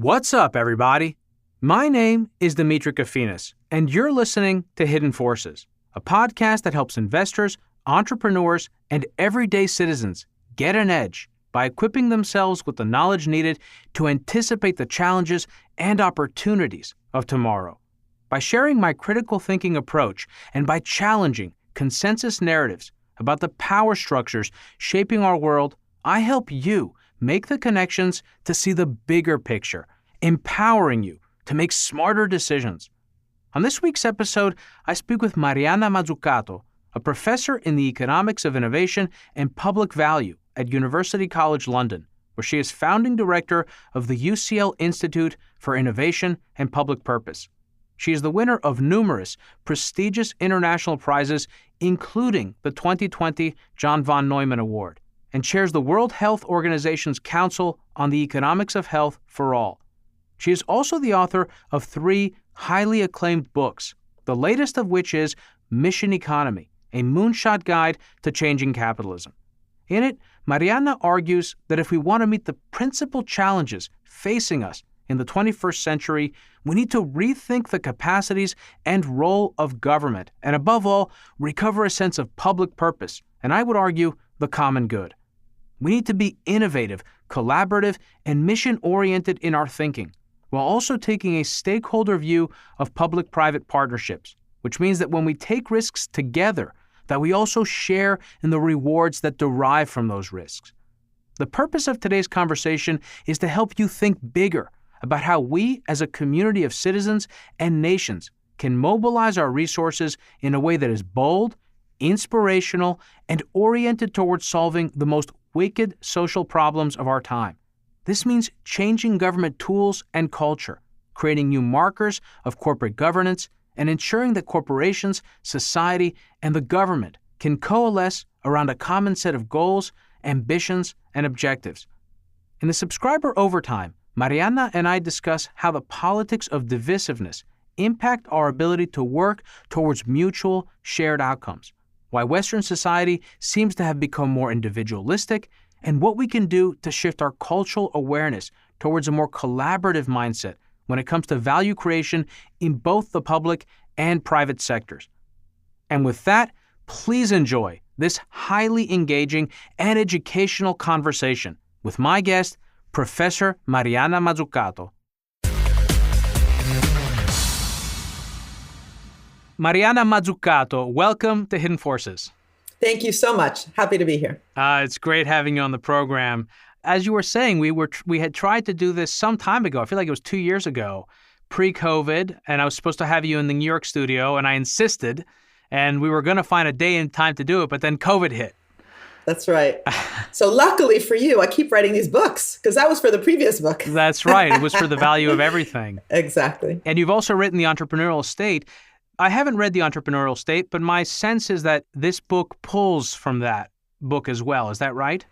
What's up, everybody? My name is Dimitri Kofinas, and you're listening to Hidden Forces, a podcast that helps investors, entrepreneurs, and everyday citizens get an edge by equipping themselves with the knowledge needed to anticipate the challenges and opportunities of tomorrow. By sharing my critical thinking approach and by challenging consensus narratives about the power structures shaping our world, I help you make the connections to see the bigger picture, empowering you to make smarter decisions. On this week's episode, I speak with Mariana Mazzucato, a professor in the economics of innovation and public value at University College London, where she is founding director of the UCL Institute for Innovation and Public Purpose. She is the winner of numerous prestigious international prizes, including the 2020 John von Neumann Award, and chairs the World Health Organization's Council on the Economics of Health for All. She is also the author of 3 highly acclaimed books, the latest of which is Mission Economy, a moonshot guide to changing capitalism. In it, Mariana argues that if we want to meet the principal challenges facing us in the 21st century, we need to rethink the capacities and role of government, and above all, recover a sense of public purpose, and I would argue, the common good. We need to be innovative, collaborative, and mission-oriented in our thinking, while also taking a stakeholder view of public-private partnerships, which means that when we take risks together, that we also share in the rewards that derive from those risks. The purpose of today's conversation is to help you think bigger about how we, as a community of citizens and nations, can mobilize our resources in a way that is bold, inspirational, and oriented towards solving the most wicked social problems of our time. This means changing government tools and culture, creating new markers of corporate governance, and ensuring that corporations, society, and the government can coalesce around a common set of goals, ambitions, and objectives. In the Subscriber Overtime, Mariana and I discuss how the politics of divisiveness impact our ability to work towards mutual, shared outcomes, why Western society seems to have become more individualistic, and what we can do to shift our cultural awareness towards a more collaborative mindset when it comes to value creation in both the public and private sectors. And with that, please enjoy this highly engaging and educational conversation with my guest, Professor Mariana Mazzucato. Mariana Mazzucato, welcome to Hidden Forces. Thank you so much. Happy to be here. It's great having you on the program. As you were saying, we had tried to do this some time ago. I feel like it was 2 years ago, pre-COVID, and I was supposed to have you in the New York studio, and I insisted, and we were going to find a day and time to do it, but then COVID hit. That's right. So luckily for you, I keep writing these books, because that was for the previous book. That's right. It was for the value of everything. Exactly. And you've also written The Entrepreneurial State. I haven't read The Entrepreneurial State, but my sense is that this book pulls from that book as well. Is that right?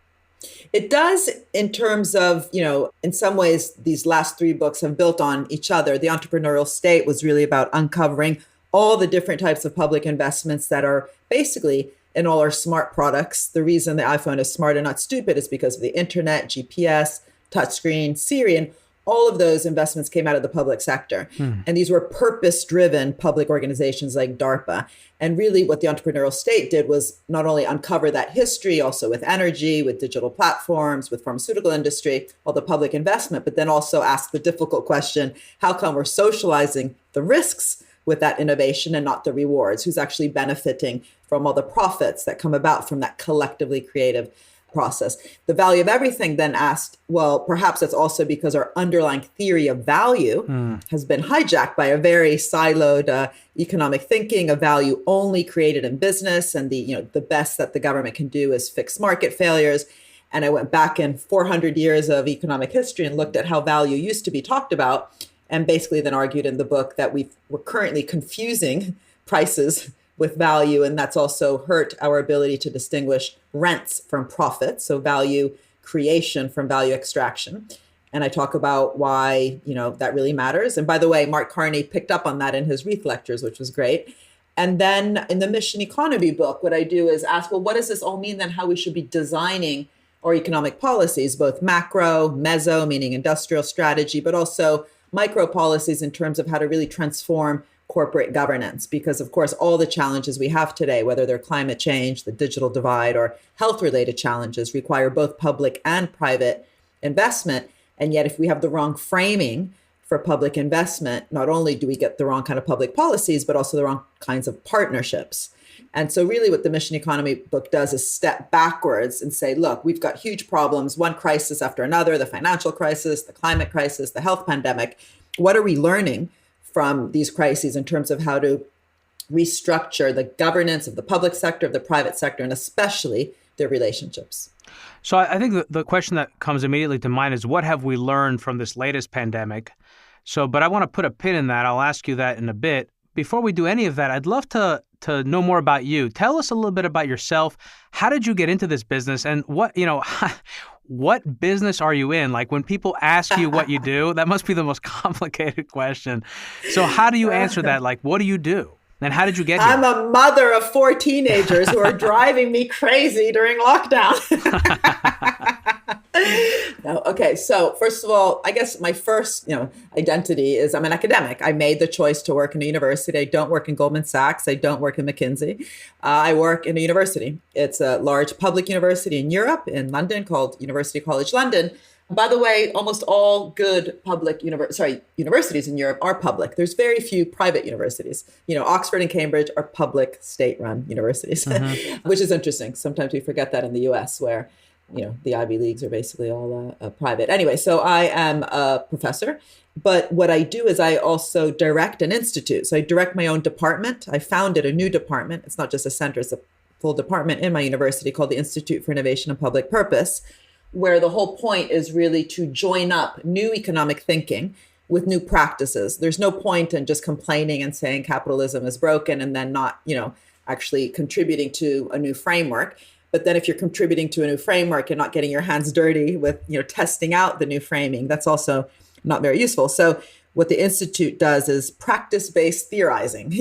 It does, in terms of, in some ways, these last 3 books have built on each other. The Entrepreneurial State was really about uncovering all the different types of public investments that are basically in all our smart products. The reason the iPhone is smart and not stupid is because of the internet, GPS, touchscreen, Siri, and all of those investments came out of the public sector. And these were purpose-driven public organizations like DARPA. And really what the Entrepreneurial State did was not only uncover that history, also with energy, with digital platforms, with pharmaceutical industry, all the public investment, but then also ask the difficult question, how come we're socializing the risks with that innovation and not the rewards? Who's actually benefiting from all the profits that come about from that collectively creative process? The Value of Everything then asked, well, perhaps that's also because our underlying theory of value has been hijacked by a very siloed economic thinking of value only created in business, and the best that the government can do is fix market failures. And I went back in 400 years of economic history and looked at how value used to be talked about, and basically then argued in the book that we're currently confusing prices with value, and that's also hurt our ability to distinguish rents from profits, so value creation from value extraction. And I talk about why, that really matters. And by the way, Mark Carney picked up on that in his Reith lectures, which was great. And then in the Mission Economy book, what I do is ask, well, what does this all mean then, how we should be designing or economic policies, both macro, meso, meaning industrial strategy, but also micro policies in terms of how to really transform corporate governance. Because, of course, all the challenges we have today, whether they're climate change, the digital divide, or health-related challenges, require both public and private investment. And yet, if we have the wrong framing for public investment, not only do we get the wrong kind of public policies, but also the wrong kinds of partnerships. And so really what the Mission Economy book does is step backwards and say, look, we've got huge problems, one crisis after another, the financial crisis, the climate crisis, the health pandemic. What are we learning from these crises in terms of how to restructure the governance of the public sector, of the private sector, and especially their relationships? So I think the question that comes immediately to mind is, what have we learned from this latest pandemic? But I want to put a pin in that. I'll ask you that in a bit. Before we do any of that, I'd love to know more about you. Tell us a little bit about yourself. How did you get into this business, and what business are you in? Like, when people ask you what you do, that must be the most complicated question. So how do you answer that? Like, what do you do? And how did you get here? I'm a mother of 4 teenagers who are driving me crazy during lockdown. No, okay. So first of all, I guess my first, identity is I'm an academic. I made the choice to work in a university. I don't work in Goldman Sachs. I don't work in McKinsey. I work in a university. It's a large public university in Europe, in London, called University College London. By the way, almost all good public universities in Europe are public. There's very few private universities. Oxford and Cambridge are public, state-run universities, which is interesting. Sometimes we forget that in the US, where the Ivy Leagues are basically all private. Anyway, so I am a professor, but what I do is I also direct an institute. So I direct my own department. I founded a new department. It's not just a center, it's a full department in my university called the Institute for Innovation and Public Purpose, where the whole point is really to join up new economic thinking with new practices. There's no point in just complaining and saying capitalism is broken and then not, actually contributing to a new framework. But then if you're contributing to a new framework and not getting your hands dirty with, testing out the new framing, that's also not very useful. So what the Institute does is practice-based theorizing.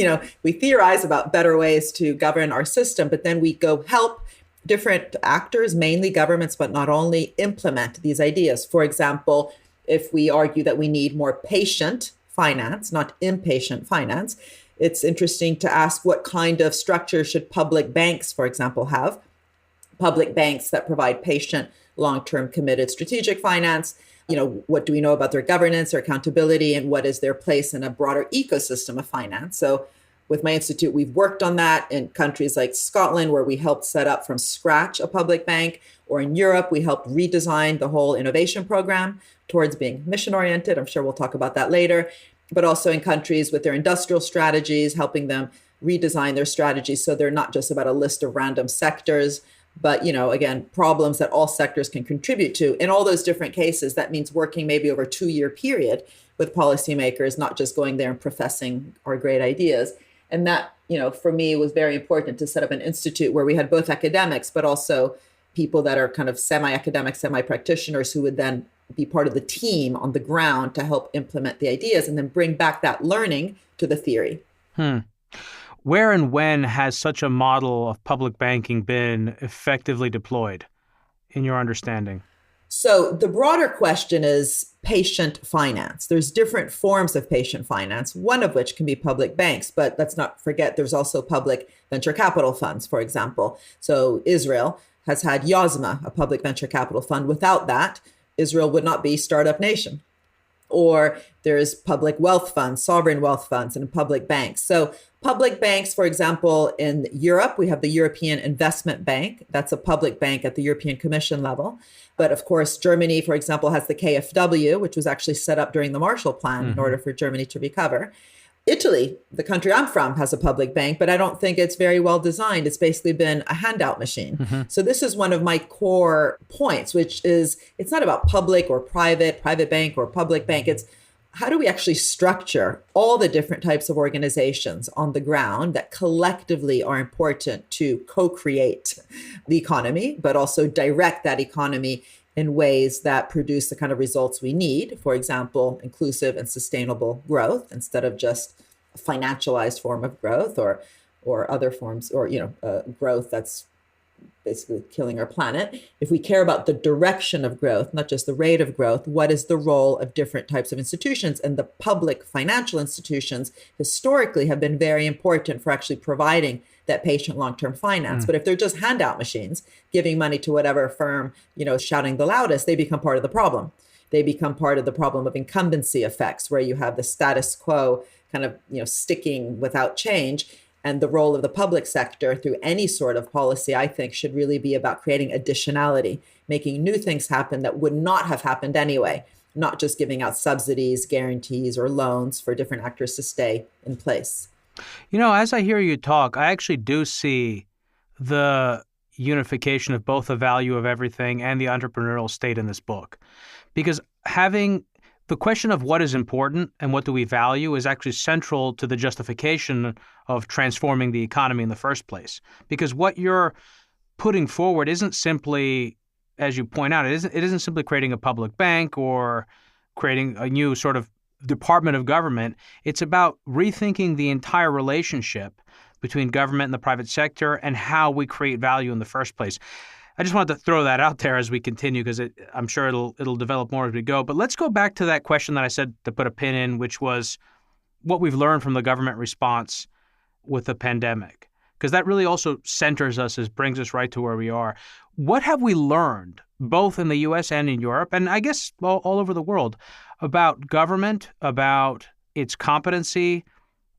We theorize about better ways to govern our system, but then we go help different actors, mainly governments, but not only, implement these ideas. For example, if we argue that we need more patient finance, not impatient finance, it's interesting to ask what kind of structure should public banks, for example, have. Public banks that provide patient, long-term committed strategic finance. What do we know about their governance, their accountability, and what is their place in a broader ecosystem of finance? So with my institute, we've worked on that in countries like Scotland, where we helped set up from scratch a public bank, or in Europe, we helped redesign the whole innovation program towards being mission-oriented. I'm sure we'll talk about that later. But also in countries with their industrial strategies, helping them redesign their strategies so they're not just about a list of random sectors, but, again, problems that all sectors can contribute to. In all those different cases, that means working maybe over a 2-year period with policymakers, not just going there and professing our great ideas. And that, for me, was very important to set up an institute where we had both academics, but also people that are kind of semi-academic, semi-practitioners who would then be part of the team on the ground to help implement the ideas and then bring back that learning to the theory. Where and when has such a model of public banking been effectively deployed, in your understanding? So the broader question is patient finance. There's different forms of patient finance, one of which can be public banks, but let's not forget there's also public venture capital funds, for example. So Israel has had Yozma, a public venture capital fund. Without that, Israel would not be startup nation. Or there's public wealth funds, sovereign wealth funds, and public banks. So public banks, for example, in Europe, we have the European Investment Bank. That's a public bank at the European Commission level. But of course, Germany, for example, has the KfW, which was actually set up during the Marshall Plan in order for Germany to recover. Italy, the country I'm from, has a public bank, but I don't think it's very well designed. It's basically been a handout machine. So this is one of my core points, which is it's not about public or private bank or public bank. It's how do we actually structure all the different types of organizations on the ground that collectively are important to co-create the economy, but also direct that economy in ways that produce the kind of results we need. For example, inclusive and sustainable growth instead of just a financialized form of growth or other forms or growth that's basically killing our planet, if we care about the direction of growth, not just the rate of growth, what is the role of different types of institutions? And the public financial institutions historically have been very important for actually providing that patient long-term finance. But if they're just handout machines, giving money to whatever firm, shouting the loudest, they become part of the problem. They become part of the problem of incumbency effects, where you have the status quo kind of, sticking without change. And the role of the public sector through any sort of policy, I think, should really be about creating additionality, making new things happen that would not have happened anyway, not just giving out subsidies, guarantees, or loans for different actors to stay in place. As I hear you talk, I actually do see the unification of both the value of everything and the entrepreneurial state in this book. Because having the question of what is important and what do we value is actually central to the justification of transforming the economy in the first place. Because what you're putting forward isn't simply, as you point out, it isn't simply creating a public bank or creating a new sort of department of government. It's about rethinking the entire relationship between government and the private sector and how we create value in the first place. I just wanted to throw that out there as we continue, because I'm sure it'll develop more as we go. But let's go back to that question that I said to put a pin in, which was what we've learned from the government response with the pandemic, because that really also centers us, brings us right to where we are. What have we learned, both in the U.S. and in Europe, and I guess all over the world, about government, about its competency,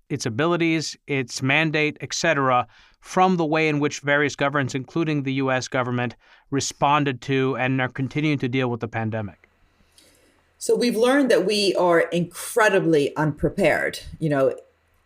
its abilities, its mandate, et cetera, from the way in which various governments, including the U.S. government, responded to and are continuing to deal with the pandemic? So we've learned that we are incredibly unprepared.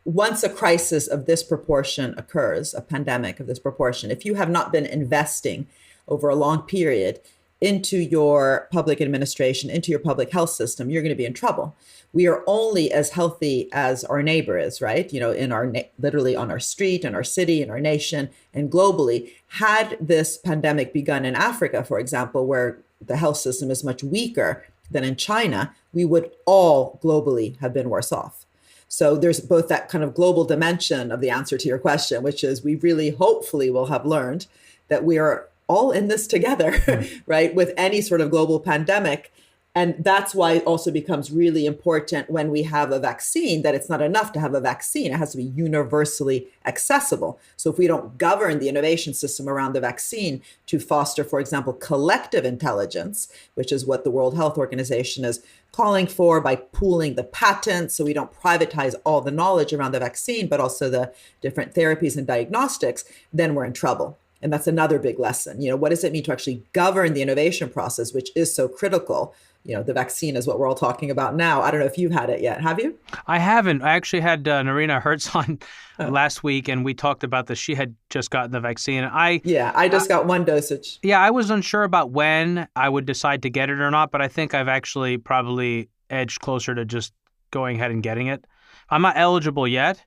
Once a crisis of this proportion occurs, a pandemic of this proportion, if you have not been investing over a long period into your public administration, into your public health system, you're going to be in trouble. We are only as healthy as our neighbor is, right? In our literally on our street, in our city, in our nation, and globally. Had this pandemic begun in Africa, for example, where the health system is much weaker than in China, we would all globally have been worse off. So there's both that kind of global dimension of the answer to your question, which is we really hopefully will have learned that we are all in this together, right, with any sort of global pandemic. And that's why it also becomes really important when we have a vaccine, that it's not enough to have a vaccine. It has to be universally accessible. So if we don't govern the innovation system around the vaccine to foster, for example, collective intelligence, which is what the World Health Organization is calling for by pooling the patents, so we don't privatize all the knowledge around the vaccine, but also the different therapies and diagnostics, then we're in trouble. And that's another big lesson. What does it mean to actually govern the innovation process, which is so critical? The vaccine is what we're all talking about now. I don't know if you've had it yet. Have you? I haven't. I actually had Narina Hertz on last week, and we talked about this. She had just gotten the vaccine. I just got one dosage. Yeah, I was unsure about when I would decide to get it or not, but I think I've actually probably edged closer to just going ahead and getting it. I'm not eligible yet.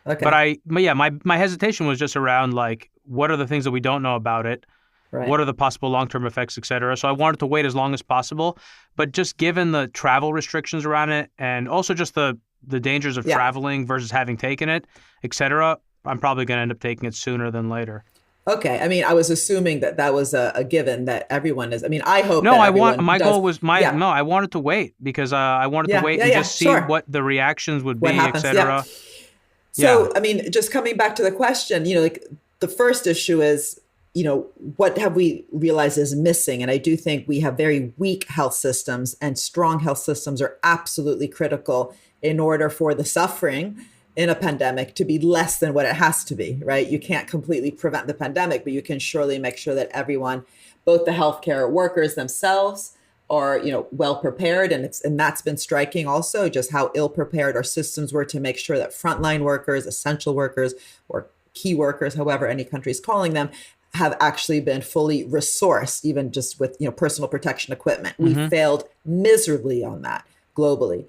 Okay. But my hesitation was just around, like, what are the things that we don't know about it? Right. What are the possible long-term effects, et cetera? So I wanted to wait as long as possible. But just given the travel restrictions around it, and also just the dangers of traveling versus having taken it, et cetera, I'm probably going to end up taking it sooner than later. Okay. I mean, I was assuming that was a given that everyone is. I mean, I hope. No, I wanted to wait because I wanted to wait and just see what the reactions would be, et cetera. So, I mean, just coming back to the question, like the first issue is, what have we realized is missing? And I do think we have very weak health systems, and strong health systems are absolutely critical in order for the suffering in a pandemic to be less than what it has to be, right? You can't completely prevent the pandemic, but you can surely make sure that everyone, both the healthcare workers themselves, are, well prepared. And that's been striking also, just how ill prepared our systems were to make sure that frontline workers, essential workers, or key workers, however any country is calling them, have actually been fully resourced, even just with personal protection equipment. Mm-hmm. We failed miserably on that globally.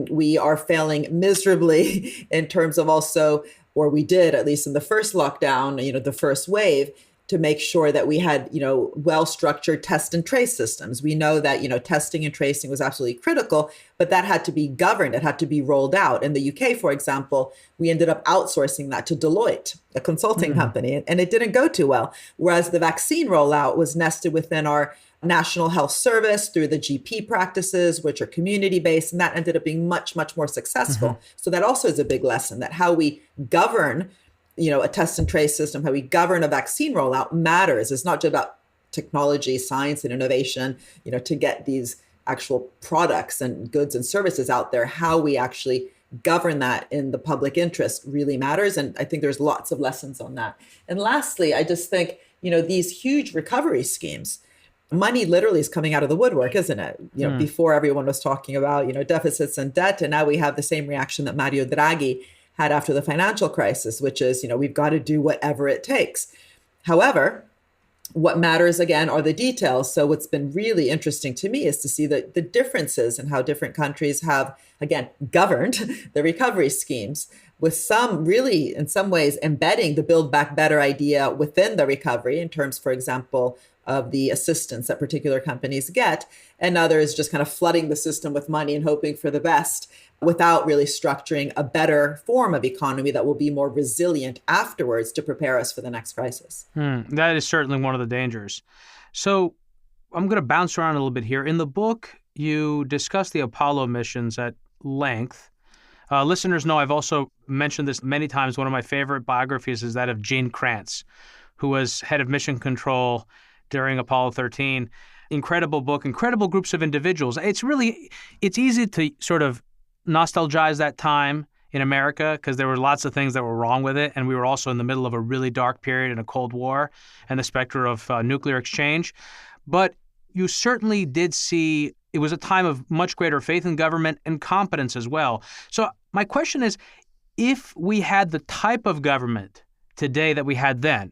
We are failing miserably in terms of also, or we did at least in the first lockdown, the first wave, to make sure that we had, well-structured test and trace systems. We know that, testing and tracing was absolutely critical, but that had to be governed. It had to be rolled out. In the UK, for example, we ended up outsourcing that to Deloitte, a consulting company, and it didn't go too well. Whereas the vaccine rollout was nested within our National Health Service through the GP practices, which are community-based, and that ended up being much, much more successful. So that also is a big lesson, that how we govern a test and trace system, how we govern a vaccine rollout matters. It's not just about technology, science, and innovation, to get these actual products and goods and services out there. How we actually govern that in the public interest really matters. And I think there's lots of lessons on that. And lastly, I just think, these huge recovery schemes, money literally is coming out of the woodwork, isn't it? Before everyone was talking about, deficits and debt. And now we have the same reaction that Mario Draghi had after the financial crisis, which is, we've got to do whatever it takes. However, what matters, again, are the details. So what's been really interesting to me is to see the differences in how different countries have, again, governed the recovery schemes, with some really, in some ways, embedding the Build Back Better idea within the recovery in terms, for example, of the assistance that particular companies get, and others just kind of flooding the system with money and hoping for the best, without really structuring a better form of economy that will be more resilient afterwards to prepare us for the next crisis. That is certainly one of the dangers. So I'm going to bounce around a little bit here. In the book, you discuss the Apollo missions at length. Listeners know I've also mentioned this many times. One of my favorite biographies is that of Gene Kranz, who was head of mission control during Apollo 13. Incredible book, incredible groups of individuals. It's easy to sort of nostalgize that time in America because there were lots of things that were wrong with it. And we were also in the middle of a really dark period in a Cold War and the specter of nuclear exchange. But you certainly did see it was a time of much greater faith in government and competence as well. So my question is, if we had the type of government today that we had then,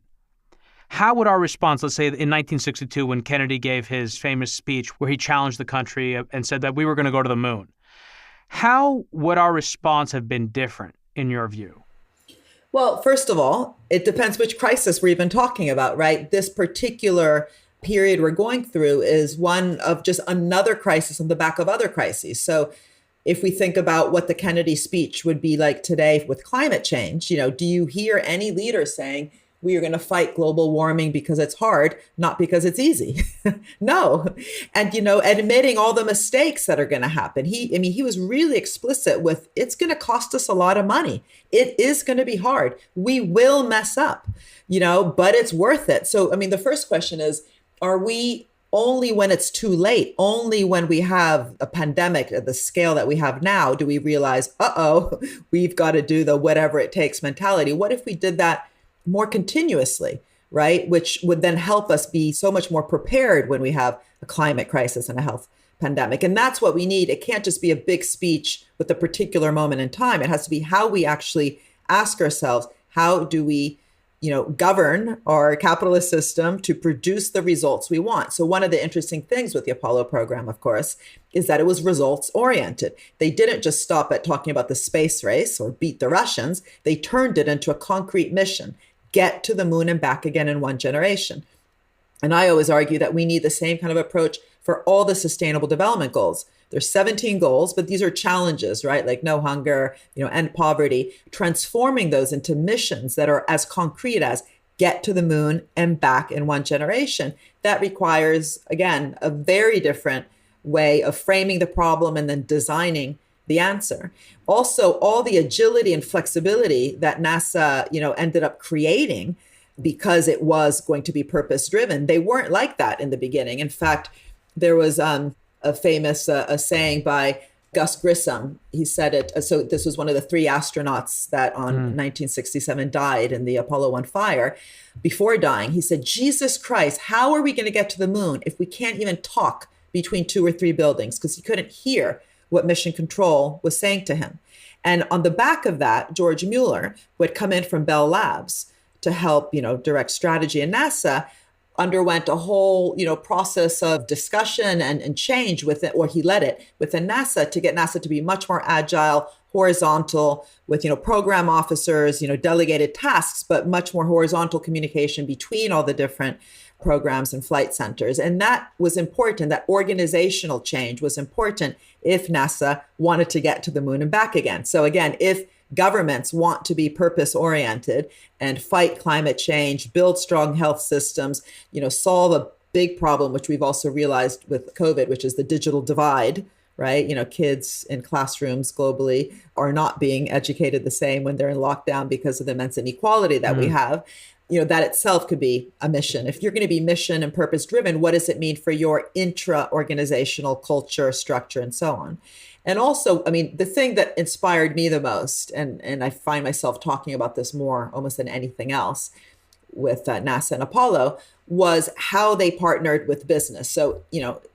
how would our response, let's say in 1962 when Kennedy gave his famous speech where he challenged the country and said that we were going to go to the moon, how would our response have been different in your view? Well, first of all, it depends which crisis we're even talking about, right? This particular period we're going through is one of just another crisis on the back of other crises. So if we think about what the Kennedy speech would be like today with climate change, do you hear any leader saying, we are going to fight global warming because it's hard, not because it's easy? No. And, admitting all the mistakes that are going to happen. He was really explicit with, it's going to cost us a lot of money. It is going to be hard. We will mess up, but it's worth it. So, the first question is, are we only when it's too late, only when we have a pandemic at the scale that we have now, do we realize, we've got to do the whatever it takes mentality? What if we did that more continuously, right? Which would then help us be so much more prepared when we have a climate crisis and a health pandemic. And that's what we need. It can't just be a big speech with a particular moment in time. It has to be how we actually ask ourselves, how do we, govern our capitalist system to produce the results we want? So one of the interesting things with the Apollo program, of course, is that it was results oriented. They didn't just stop at talking about the space race or beat the Russians. They turned it into a concrete mission. Get to the moon and back again in one generation. And I always argue that we need the same kind of approach for all the sustainable development goals. There's 17 goals, but these are challenges, right? Like no hunger, end poverty, transforming those into missions that are as concrete as get to the moon and back in one generation. That requires, again, a very different way of framing the problem and then designing the answer. Also, all the agility and flexibility that NASA, ended up creating because it was going to be purpose driven. They weren't like that in the beginning. In fact, there was a famous saying by Gus Grissom. He said it. So this was one of the three astronauts that on 1967 died in the Apollo 1 fire. Before dying, he said, Jesus Christ, how are we going to get to the moon if we can't even talk between 2 or 3 buildings? Because he couldn't hear what Mission Control was saying to him. And on the back of that, George Mueller, who had come in from Bell Labs to help, direct strategy in NASA, underwent a whole, process of discussion and change with it, or he led it within NASA to get NASA to be much more agile, horizontal with, program officers, delegated tasks, but much more horizontal communication between all the different programs and flight centers. And that was important. That organizational change was important if NASA wanted to get to the moon and back again. So again, if governments want to be purpose oriented and fight climate change, build strong health systems, solve a big problem, which we've also realized with COVID, which is the digital divide, right? Kids in classrooms globally are not being educated the same when they're in lockdown because of the immense inequality that we have. That itself could be a mission. If you're going to be mission and purpose driven, what does it mean for your intra-organizational culture, structure, and so on? And also, the thing that inspired me the most, and I find myself talking about this more almost than anything else with NASA and Apollo, was how they partnered with business. So,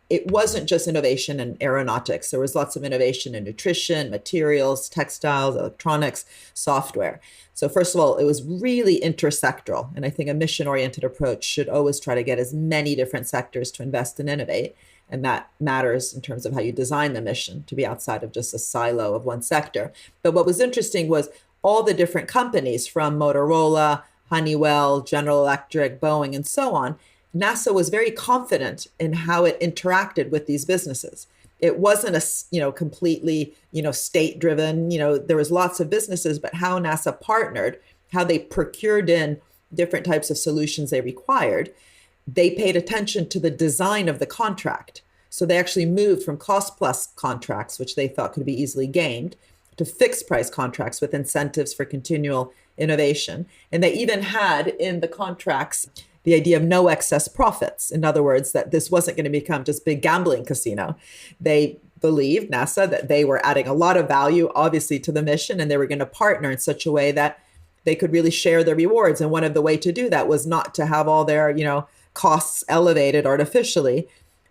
it wasn't just innovation in aeronautics. There was lots of innovation in nutrition, materials, textiles, electronics, software. So first of all, it was really intersectoral. And I think a mission-oriented approach should always try to get as many different sectors to invest and innovate. And that matters in terms of how you design the mission to be outside of just a silo of one sector. But what was interesting was all the different companies from Motorola, Honeywell, General Electric, Boeing, and so on. NASA was very confident in how it interacted with these businesses. It wasn't a, completely, state-driven, there was lots of businesses, but how NASA partnered, how they procured in different types of solutions they required, they paid attention to the design of the contract. So they actually moved from cost-plus contracts, which they thought could be easily gamed, to fixed-price contracts with incentives for continual innovation. And they even had in the contracts the idea of no excess profits. In other words, that this wasn't going to become just big gambling casino. They believed, NASA, that they were adding a lot of value, obviously, to the mission, and they were going to partner in such a way that they could really share the rewards. And one of the ways to do that was not to have all their, costs elevated artificially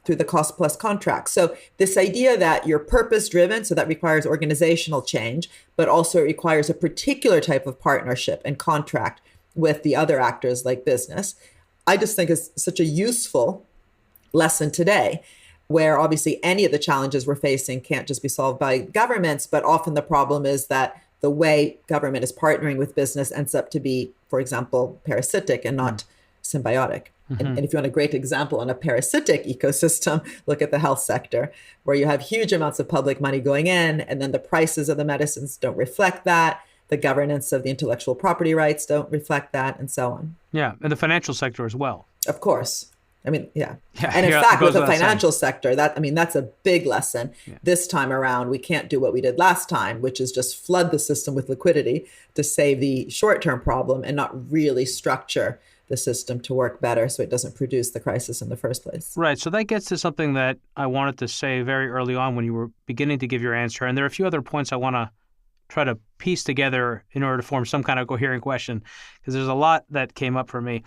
through the cost plus contract. So this idea that you're purpose driven, so that requires organizational change, but also it requires a particular type of partnership and contract with the other actors like business, I just think is such a useful lesson today, where obviously any of the challenges we're facing can't just be solved by governments, but often the problem is that the way government is partnering with business ends up to be, for example, parasitic and not symbiotic. And if you want a great example on a parasitic ecosystem, look at the health sector, where you have huge amounts of public money going in, and then the prices of the medicines don't reflect that. The governance of the intellectual property rights don't reflect that, and so on. Yeah, and the financial sector as well. Of course. And in fact, with the financial sector, that's a big lesson. Yeah. This time around, we can't do what we did last time, which is just flood the system with liquidity to save the short-term problem and not really structure the system to work better so it doesn't produce the crisis in the first place. Right. So that gets to something that I wanted to say very early on when you were beginning to give your answer. And there are a few other points I want to try to piece together in order to form some kind of coherent question, because there's a lot that came up for me.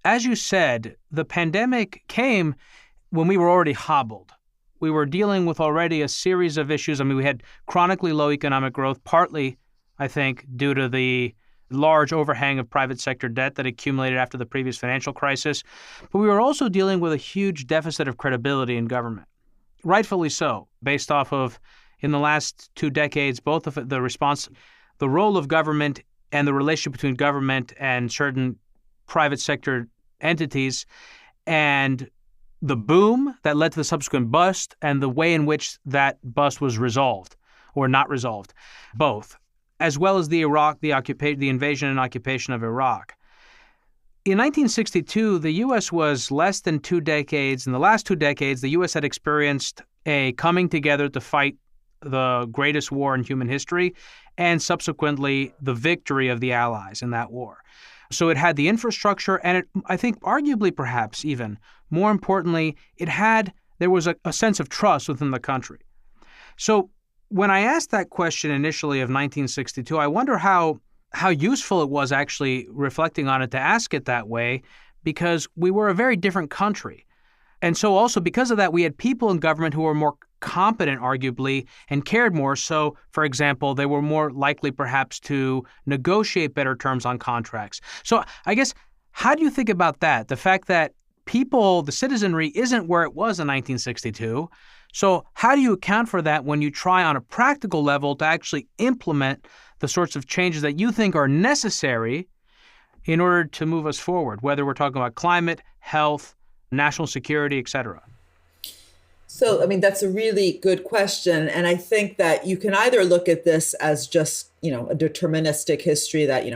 As you said, the pandemic came when we were already hobbled. We were dealing with already a series of issues. We had chronically low economic growth, partly, I think, due to the large overhang of private sector debt that accumulated after the previous financial crisis. But we were also dealing with a huge deficit of credibility in government, rightfully so, based off of, in the last 2 decades, both of the role of government and the relationship between government and certain private sector entities, and the boom that led to the subsequent bust, and the way in which that bust was resolved or not resolved, both, as well as the invasion and occupation of Iraq. In 1962, the U.S. was less than 2 decades. In the last 2 decades, the U.S. had experienced a coming together to fight the greatest war in human history, and subsequently the victory of the Allies in that war. So it had the infrastructure, and it, I think arguably perhaps even more importantly, there was a sense of trust within the country. So when I asked that question initially of 1962, I wonder how useful it was actually reflecting on it to ask it that way, because we were a very different country. And so also because of that, we had people in government who were more competent, arguably, and cared more. So, for example, they were more likely perhaps to negotiate better terms on contracts. So I guess, how do you think about that? The fact that people, the citizenry isn't where it was in 1962. So how do you account for that when you try on a practical level to actually implement the sorts of changes that you think are necessary in order to move us forward, whether we're talking about climate, health, national security, et cetera? So, I mean, that's a really good question. And I think that you can either look at this as just, a deterministic history that,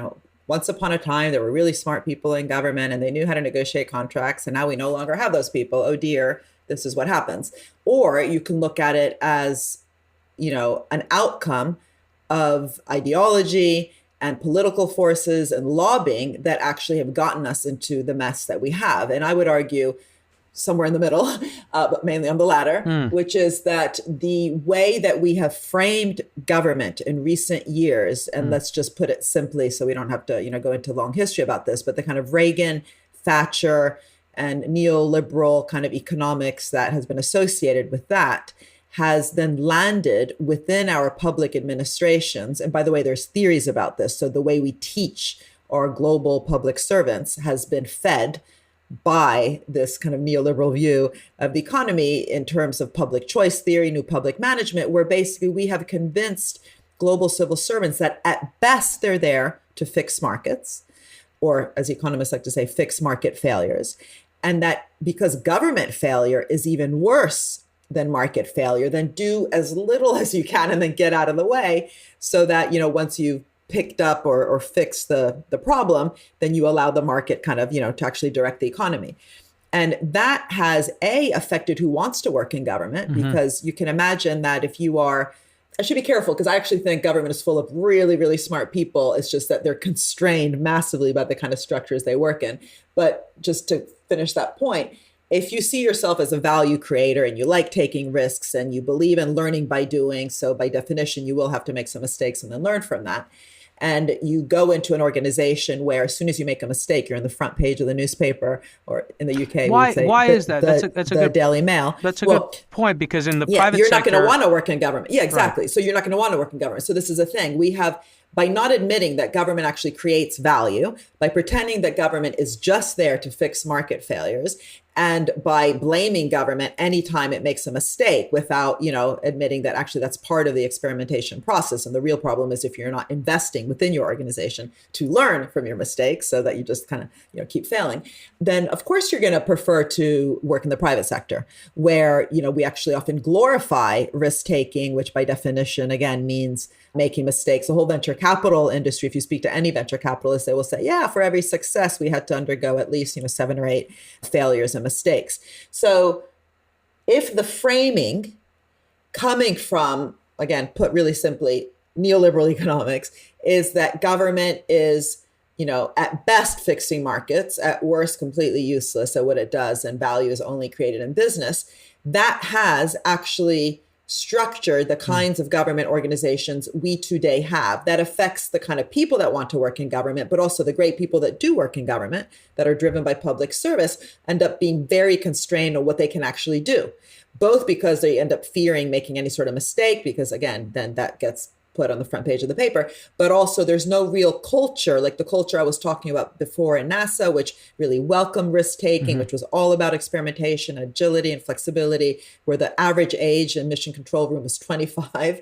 once upon a time, there were really smart people in government and they knew how to negotiate contracts. And now we no longer have those people. Oh, dear, this is what happens. Or you can look at it as, an outcome of ideology and political forces and lobbying that actually have gotten us into the mess that we have. And I would argue somewhere in the middle, but mainly on the latter, which is that the way that we have framed government in recent years, and let's just put it simply so we don't have to, go into long history about this, but the kind of Reagan, Thatcher, and neoliberal kind of economics that has been associated with that has then landed within our public administrations. And by the way, there's theories about this. So the way we teach our global public servants has been fed by this kind of neoliberal view of the economy in terms of public choice theory, new public management, where basically we have convinced global civil servants that at best they're there to fix markets, or as economists like to say, fix market failures. And that because government failure is even worse than market failure, then do as little as you can and then get out of the way so that, once you've picked up or fixed the problem, then you allow the market kind of, to actually direct the economy. And that has affected who wants to work in government, because you can imagine that if you are, I should be careful because I actually think government is full of really, really smart people. It's just that they're constrained massively by the kind of structures they work in. But just to finish that point, if you see yourself as a value creator and you like taking risks and you believe in learning by doing, so by definition, you will have to make some mistakes and then learn from that. And you go into an organization where as soon as you make a mistake, you're on the front page of the newspaper, or in the UK, why is that? That's a good Daily Mail. That's a good point, because in the private you're sector, not going to want to work in government. Yeah, exactly. Right. So you're not going to want to work in government. So this is a thing. We have, by not admitting that government actually creates value, by pretending that government is just there to fix market failures, and by blaming government anytime it makes a mistake without, admitting that actually that's part of the experimentation process. And the real problem is if you're not investing within your organization to learn from your mistakes so that you just kind of, keep failing, then of course you're going to prefer to work in the private sector where, we actually often glorify risk taking, which by definition, again, means making mistakes. The whole venture capital industry, if you speak to any venture capitalist, they will say, yeah, for every success, we had to undergo at least, 7 or 8 failures and mistakes. So if the framing coming from, again, put really simply, neoliberal economics is that government is, at best fixing markets, at worst completely useless at what it does, and value is only created in business, that has actually structure the kinds of government organizations we today have. That affects the kind of people that want to work in government, but also the great people that do work in government that are driven by public service end up being very constrained on what they can actually do, both because they end up fearing making any sort of mistake, because again, then that gets put on the front page of the paper, but also there's no real culture, like the culture I was talking about before in NASA, which really welcomed risk-taking, which was all about experimentation, agility, and flexibility, where the average age in mission control room was 25.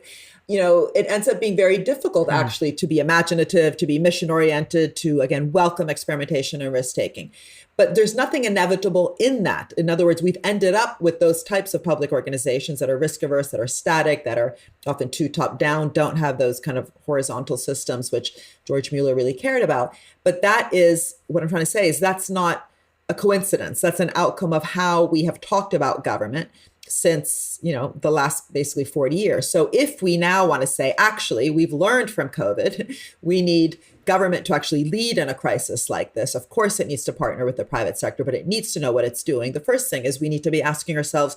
It ends up being very difficult actually to be imaginative, to be mission-oriented, to, again, welcome experimentation and risk-taking. But there's nothing inevitable in that. In other words, we've ended up with those types of public organizations that are risk averse, that are static, that are often too top down, don't have those kind of horizontal systems, which George Mueller really cared about. But that is what I'm trying to say is that's not a coincidence. That's an outcome of how we have talked about government since, the last basically 40 years. So if we now want to say, actually, we've learned from COVID, we need government to actually lead in a crisis like this. Of course, it needs to partner with the private sector, but it needs to know what it's doing. The first thing is we need to be asking ourselves,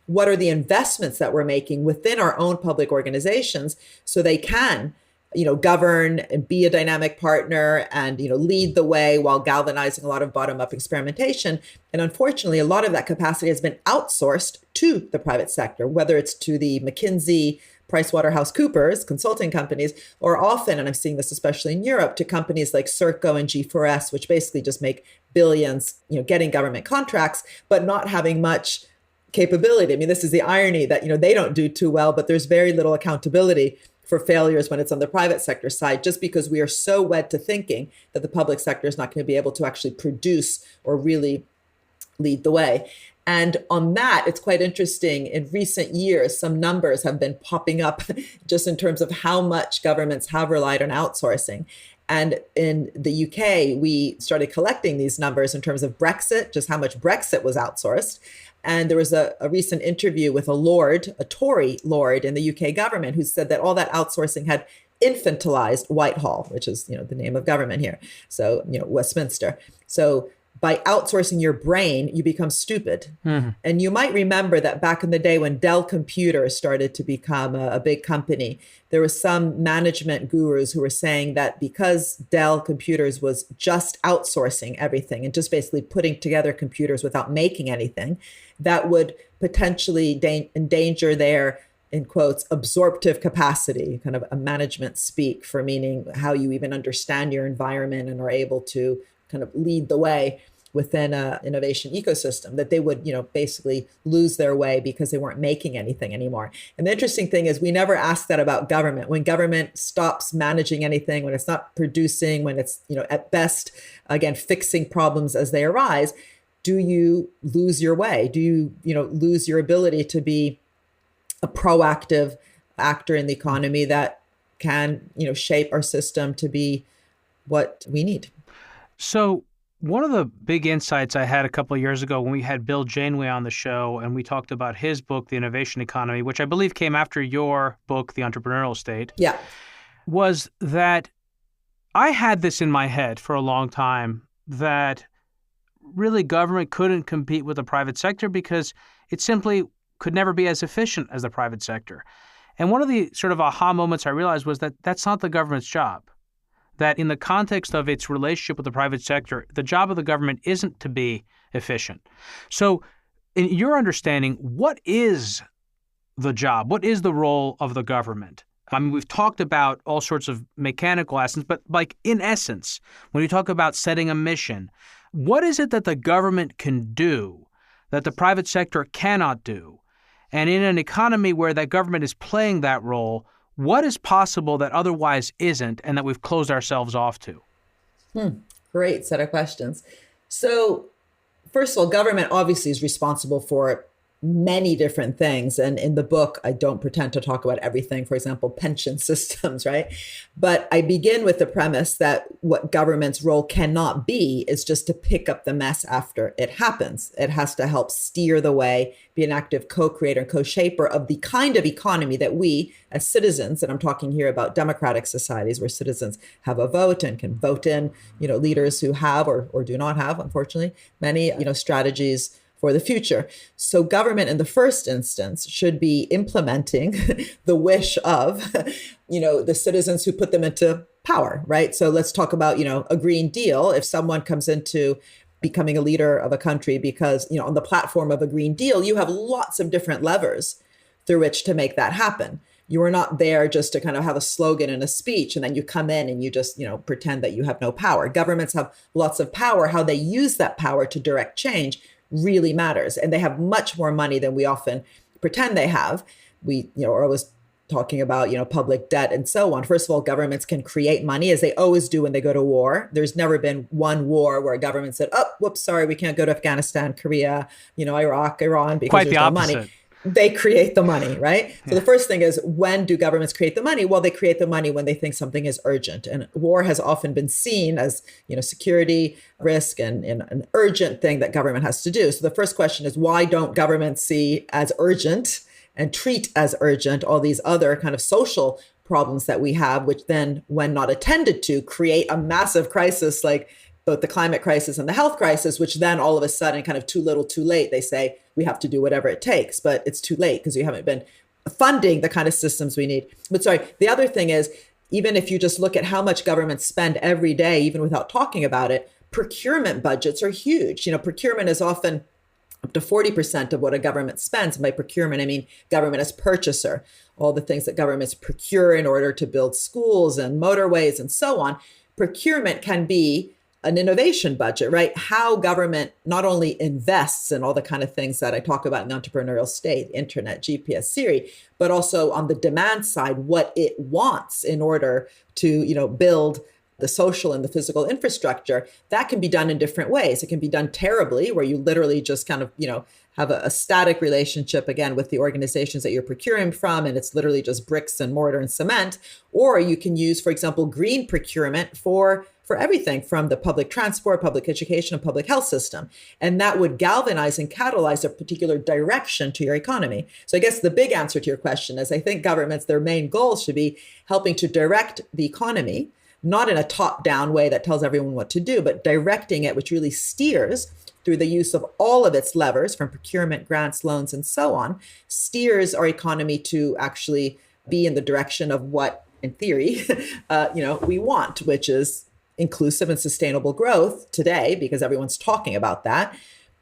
what are the investments that we're making within our own public organizations so they can, govern and be a dynamic partner and, lead the way while galvanizing a lot of bottom-up experimentation. And unfortunately, a lot of that capacity has been outsourced to the private sector, whether it's to the McKinsey PricewaterhouseCoopers, consulting companies, or often, and I'm seeing this especially in Europe, to companies like Serco and G4S, which basically just make billions, getting government contracts, but not having much capability. I mean, this is the irony that, they don't do too well, but there's very little accountability for failures when it's on the private sector side, just because we are so wed to thinking that the public sector is not going to be able to actually produce or really lead the way. And on that, it's quite interesting. In recent years, some numbers have been popping up just in terms of how much governments have relied on outsourcing. And in the UK, we started collecting these numbers in terms of Brexit, just how much Brexit was outsourced. And there was a recent interview with a Tory lord in the UK government, who said that all that outsourcing had infantilized Whitehall, which is, the name of government here. So, Westminster. So by outsourcing your brain, you become stupid. Mm-hmm. And you might remember that back in the day when Dell Computers started to become a big company, there were some management gurus who were saying that because Dell Computers was just outsourcing everything and just basically putting together computers without making anything, that would potentially endanger their, in quotes, absorptive capacity, kind of a management speak for meaning how you even understand your environment and are able to kind of lead the way within an innovation ecosystem, that they would, basically lose their way because they weren't making anything anymore. And the interesting thing is we never ask that about government. When government stops managing anything, when it's not producing, when it's, at best, again, fixing problems as they arise, do you lose your way? Do you, lose your ability to be a proactive actor in the economy that can, shape our system to be what we need? So one of the big insights I had a couple of years ago when we had Bill Janeway on the show and we talked about his book, The Innovation Economy, which I believe came after your book, The Entrepreneurial State, was that I had this in my head for a long time that really government couldn't compete with the private sector because it simply could never be as efficient as the private sector. And one of the sort of aha moments I realized was that that's not the government's job. That in the context of its relationship with the private sector, the job of the government isn't to be efficient. So in your understanding, what is the job? What is the role of the government? I mean, we've talked about all sorts of mechanical aspects, but like in essence, when you talk about setting a mission, what is it that the government can do that the private sector cannot do? And in an economy where that government is playing that role, what is possible that otherwise isn't and that we've closed ourselves off to? Great set of questions. So first of all, government obviously is responsible for many different things. And in the book, I don't pretend to talk about everything, for example, pension systems, right? But I begin with the premise that what government's role cannot be is just to pick up the mess after it happens. It has to help steer the way, be an active co-creator and co-shaper of the kind of economy that we as citizens, and I'm talking here about democratic societies where citizens have a vote and can vote in, leaders who have or do not have, unfortunately, many, strategies for the future. So government in the first instance should be implementing the wish of, the citizens who put them into power, right? So let's talk about, a Green Deal. If someone comes into becoming a leader of a country because, on the platform of a Green Deal, you have lots of different levers through which to make that happen. You are not there just to kind of have a slogan and a speech, and then you come in and you just, pretend that you have no power. Governments have lots of power. How they use that power to direct change really matters. And they have much more money than we often pretend they have. We, are always talking about, public debt and so on. First of all, governments can create money as they always do when they go to war. There's never been one war where a government said, oh, whoops, sorry, we can't go to Afghanistan, Korea, Iraq, Iran, because Quite there's the no opposite. money. They create the money, right? So the first thing is, when do governments create the money? Well, they create the money when they think something is urgent. And war has often been seen as, security risk and an urgent thing that government has to do. So the first question is, why don't governments see as urgent and treat as urgent all these other kind of social problems that we have, which then, when not attended to, create a massive crisis like both the climate crisis and the health crisis, which then all of a sudden, kind of too little, too late, they say we have to do whatever it takes, but it's too late because we haven't been funding the kind of systems we need. But sorry, the other thing is, even if you just look at how much governments spend every day, even without talking about it, procurement budgets are huge. Procurement is often up to 40% of what a government spends. And by procurement, I mean government as purchaser, all the things that governments procure in order to build schools and motorways and so on. Procurement can be an innovation budget, right? How government not only invests in all the kind of things that I talk about in the entrepreneurial state, internet, GPS, Siri, but also on the demand side, what it wants in order to, build the social and the physical infrastructure. That can be done in different ways. It can be done terribly, where you literally just kind of, have a static relationship, again, with the organizations that you're procuring from, and it's literally just bricks and mortar and cement. Or you can use, for example, green procurement for everything from the public transport, public education, and public health system. And that would galvanize and catalyze a particular direction to your economy. So I guess the big answer to your question is I think governments, their main goal should be helping to direct the economy, not in a top-down way that tells everyone what to do, but directing it, which really steers through the use of all of its levers from procurement, grants, loans, and so on, steers our economy to actually be in the direction of what, in theory, we want, which is inclusive and sustainable growth today, because everyone's talking about that.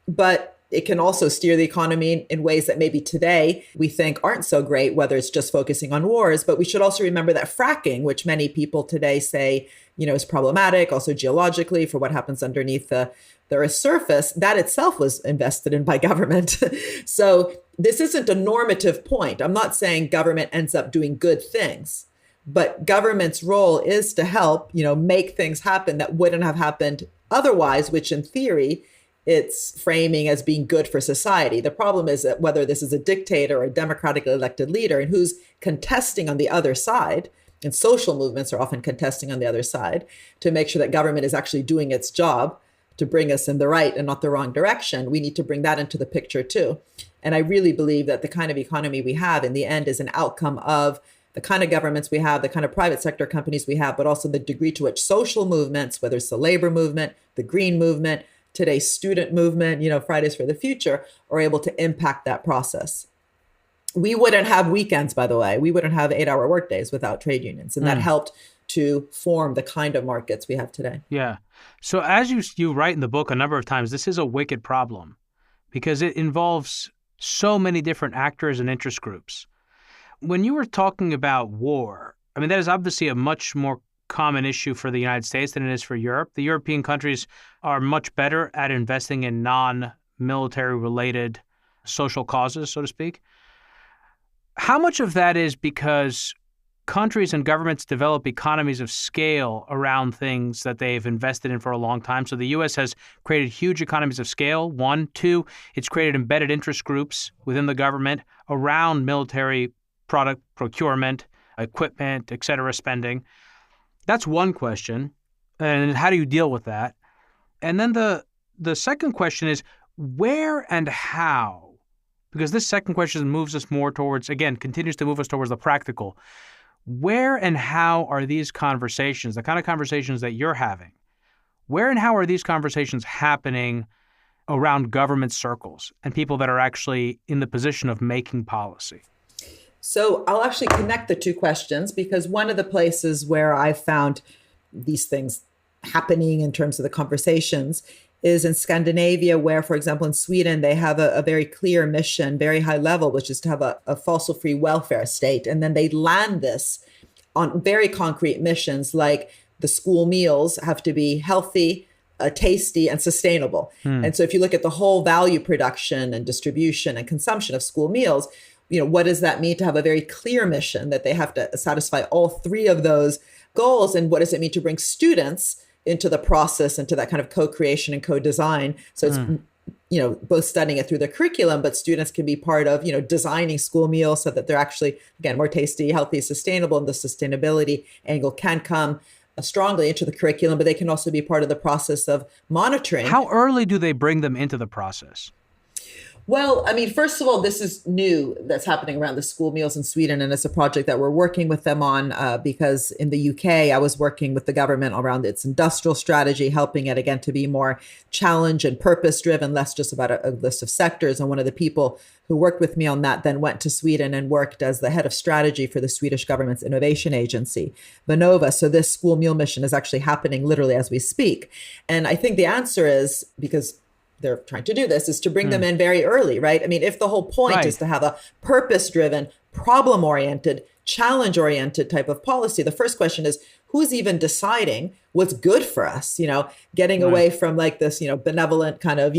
But it can also steer the economy in ways that maybe today we think aren't so great, whether it's just focusing on wars. But we should also remember that fracking, which many people today say, is problematic, also geologically for what happens underneath the Earth's surface, that itself was invested in by government. So this isn't a normative point. I'm not saying government ends up doing good things, but government's role is to help, make things happen that wouldn't have happened otherwise, which in theory, it's framing as being good for society. The problem is that whether this is a dictator or a democratically elected leader and who's contesting on the other side, and social movements are often contesting on the other side to make sure that government is actually doing its job to bring us in the right and not the wrong direction. We need to bring that into the picture too. And I really believe that the kind of economy we have in the end is an outcome of the kind of governments we have, the kind of private sector companies we have, but also the degree to which social movements, whether it's the labor movement, the green movement, today's student movement, Fridays for the Future, are able to impact that process. We wouldn't have weekends, by the way. We wouldn't have 8-hour workdays without trade unions. And that helped to form the kind of markets we have today. Yeah. So as you write in the book a number of times, this is a wicked problem because it involves so many different actors and interest groups. When you were talking about war, I mean, that is obviously a much more common issue for the United States than it is for Europe. The European countries are much better at investing in non-military related social causes, so to speak. How much of that is because countries and governments develop economies of scale around things that they've invested in for a long time? So the U.S. has created huge economies of scale, one. Two, it's created embedded interest groups within the government around military product procurement, equipment, et cetera, spending. That's one question. And how do you deal with that? And then the second question is where and how? Because this second question moves us more towards, again, continues to move us towards the practical. Where and how are these conversations, the kind of conversations that you're having, where and how are these conversations happening around government circles and people that are actually in the position of making policy? So I'll actually connect the two questions, because one of the places where I found these things happening in terms of the conversations is in Scandinavia, where, for example, in Sweden, they have a very clear mission, very high level, which is to have a fossil-free welfare state. And then they land this on very concrete missions, like the school meals have to be healthy, tasty, and sustainable. And so if you look at the whole value production and distribution and consumption of school meals, what does that mean to have a very clear mission that they have to satisfy all three of those goals? And what does it mean to bring students into the process, into that kind of co-creation and co-design? So it's, both studying it through the curriculum, but students can be part of, designing school meals so that they're actually, again, more tasty, healthy, sustainable. And the sustainability angle can come strongly into the curriculum, but they can also be part of the process of monitoring. How early do they bring them into the process? Well, I mean, first of all, this is new that's happening around the school meals in Sweden. And it's a project that we're working with them on because in the UK, I was working with the government around its industrial strategy, helping it, again, to be more challenge and purpose driven, less just about a list of sectors. And one of the people who worked with me on that then went to Sweden and worked as the head of strategy for the Swedish government's innovation agency, Vinnova. So this school meal mission is actually happening literally as we speak. And I think the answer is because they're trying to do this, is to bring them in very early, right? I mean, if the whole point is to have a purpose-driven, problem-oriented, challenge-oriented type of policy, the first question is, who's even deciding what's good for us? Getting away from like this, benevolent kind of,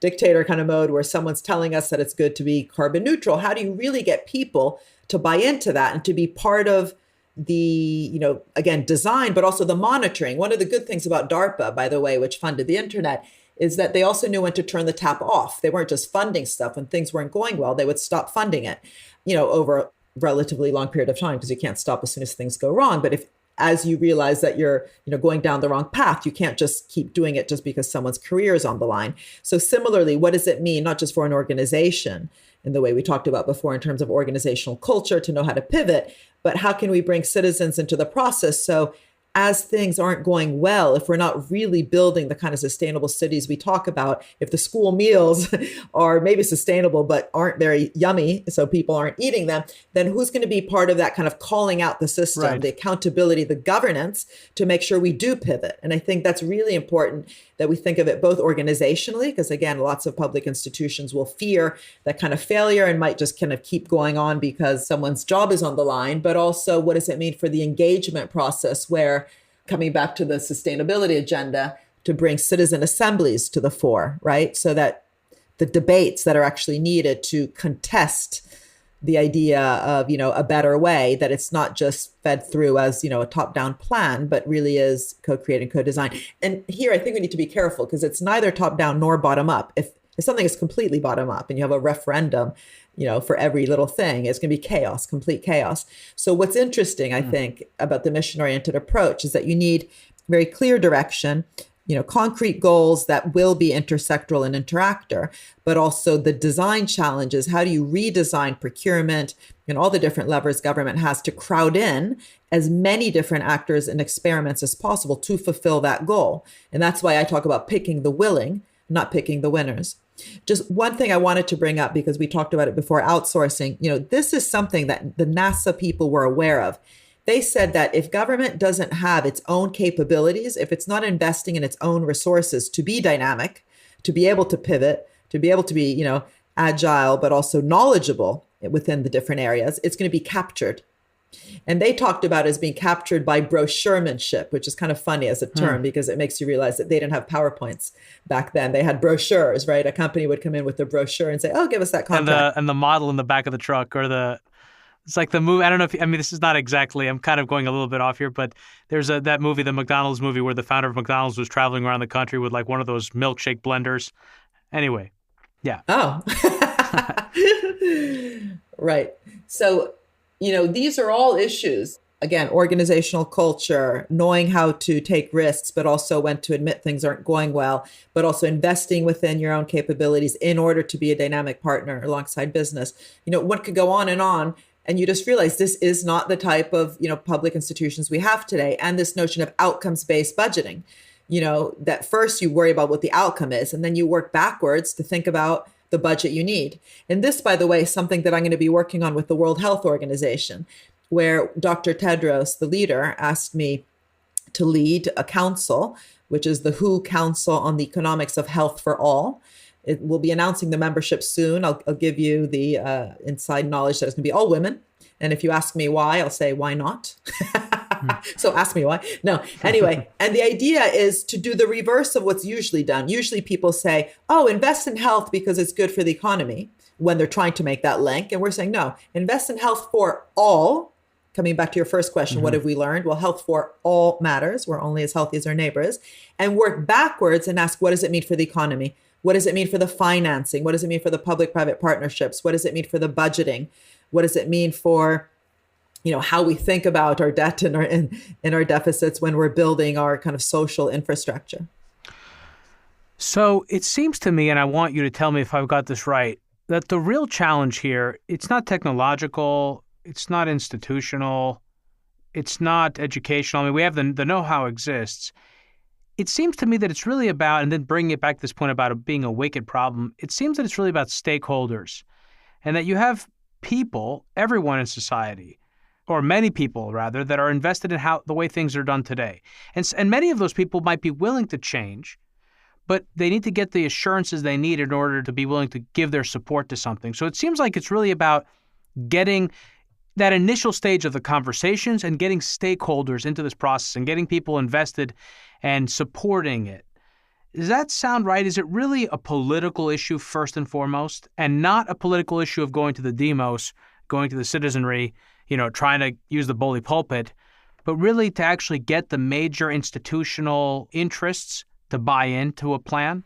dictator kind of mode where someone's telling us that it's good to be carbon neutral. How do you really get people to buy into that and to be part of the, again, design, but also the monitoring? One of the good things about DARPA, by the way, which funded the internet, is that they also knew when to turn the tap off. They weren't just funding stuff. When things weren't going well, they would stop funding it, over a relatively long period of time, because you can't stop as soon as things go wrong. But as you realize that you're, going down the wrong path, you can't just keep doing it just because someone's career is on the line. So similarly, what does it mean, not just for an organization in the way we talked about before in terms of organizational culture to know how to pivot, but how can we bring citizens into the process? So as things aren't going well, if we're not really building the kind of sustainable cities we talk about, if the school meals are maybe sustainable but aren't very yummy, so people aren't eating them, then who's going to be part of that kind of calling out the system, the accountability, the governance to make sure we do pivot? And I think that's really important that we think of it both organizationally, because again, lots of public institutions will fear that kind of failure and might just kind of keep going on because someone's job is on the line, but also what does it mean for the engagement process where, coming back to the sustainability agenda, to bring citizen assemblies to the fore, right? So that the debates that are actually needed to contest the idea of, a better way, that it's not just fed through as, a top-down plan, but really is co-creating, co-design. And here I think we need to be careful because it's neither top-down nor bottom-up. If something is completely bottom-up and you have a referendum, for every little thing, it's going to be chaos, complete chaos. So what's interesting, I think, about the mission-oriented approach is that you need very clear direction, concrete goals that will be intersectoral and interactor, but also the design challenges. How do you redesign procurement and all the different levers government has to crowd in as many different actors and experiments as possible to fulfill that goal? And that's why I talk about picking the willing, not picking the winners. Just one thing I wanted to bring up, because we talked about it before, outsourcing. This is something that the NASA people were aware of. They said that if government doesn't have its own capabilities, if it's not investing in its own resources to be dynamic, to be able to pivot, to be able to be, agile, but also knowledgeable within the different areas, it's going to be captured. And they talked about it as being captured by brochuremanship, which is kind of funny as a term because it makes you realize that they didn't have PowerPoints back then. They had brochures, right? A company would come in with a brochure and say, "Oh, give us that contract." And the model in the back of the truck, or it's like the movie. I don't know if this is not exactly. I'm kind of going a little bit off here, but there's that movie, the McDonald's movie, where the founder of McDonald's was traveling around the country with like one of those milkshake blenders. Anyway, yeah. Oh, right. So, these are all issues. Again, organizational culture, knowing how to take risks, but also when to admit things aren't going well, but also investing within your own capabilities in order to be a dynamic partner alongside business. One could go on, and you just realize this is not the type of, public institutions we have today. And this notion of outcomes-based budgeting, that first you worry about what the outcome is, and then you work backwards to think about the budget you need. And this, by the way, is something that I'm going to be working on with the World Health Organization, where Dr. Tedros, the leader, asked me to lead a council, which is the WHO Council on the Economics of Health for All. It will be announcing the membership soon. I'll give you the inside knowledge that it's going to be all women. And if you ask me why, I'll say, why not? So ask me why. No, anyway. And the idea is to do the reverse of what's usually done. Usually people say, oh, invest in health because it's good for the economy, when they're trying to make that link. And we're saying, no, invest in health for all. Coming back to your first question, what have we learned? Well, health for all matters. We're only as healthy as our neighbors. And work backwards and ask, what does it mean for the economy? What does it mean for the financing? What does it mean for the public-private partnerships? What does it mean for the budgeting? What does it mean for, how we think about our debt and our deficits when we're building our kind of social infrastructure? So it seems to me, and I want you to tell me if I've got this right, that the real challenge here, it's not technological, it's not institutional, it's not educational. We have the know-how exists. It seems to me that it's really about, and then bringing it back to this point about it being a wicked problem, it seems that it's really about stakeholders, and that you have people, everyone in society, or many people rather, that are invested in the way things are done today. And many of those people might be willing to change, but they need to get the assurances they need in order to be willing to give their support to something. So it seems like it's really about getting that initial stage of the conversations and getting stakeholders into this process and getting people invested and supporting it. Does that sound right? Is it really a political issue first and foremost, and not a political issue of going to the demos, going to the citizenry, trying to use the bully pulpit, but really to actually get the major institutional interests to buy into a plan?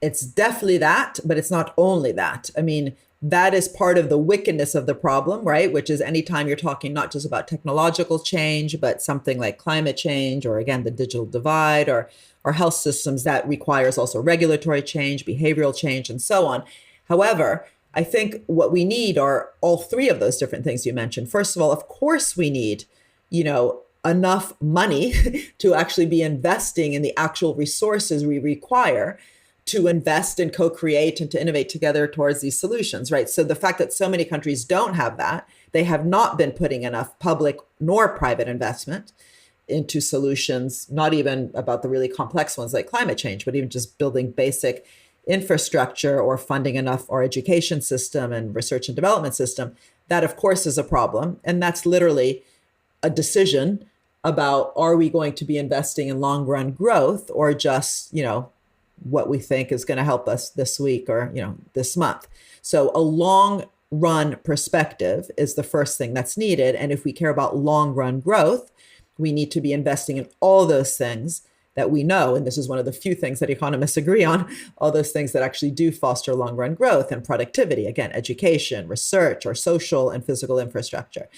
It's definitely that, but it's not only that. I mean, that is part of the wickedness of the problem, right? Which is anytime you're talking not just about technological change, but something like climate change, or again, the digital divide, or health systems, that requires also regulatory change, behavioral change, and so on. However, I think what we need are all three of those different things you mentioned. First of all, of course, we need, enough money to actually be investing in the actual resources we require to invest and co-create and to innovate together towards these solutions, right? So the fact that so many countries don't have that, they have not been putting enough public nor private investment into solutions, not even about the really complex ones like climate change, but even just building basic infrastructure or funding enough our education system and research and development system. That, of course, is a problem. And that's literally a decision about, are we going to be investing in long run growth or just, what we think is going to help us this week or, this month. So a long run perspective is the first thing that's needed. And if we care about long run growth, we need to be investing in all those things that we know. And this is one of the few things that economists agree on, all those things that actually do foster long run growth and productivity. Again, education, research, or social and physical infrastructure.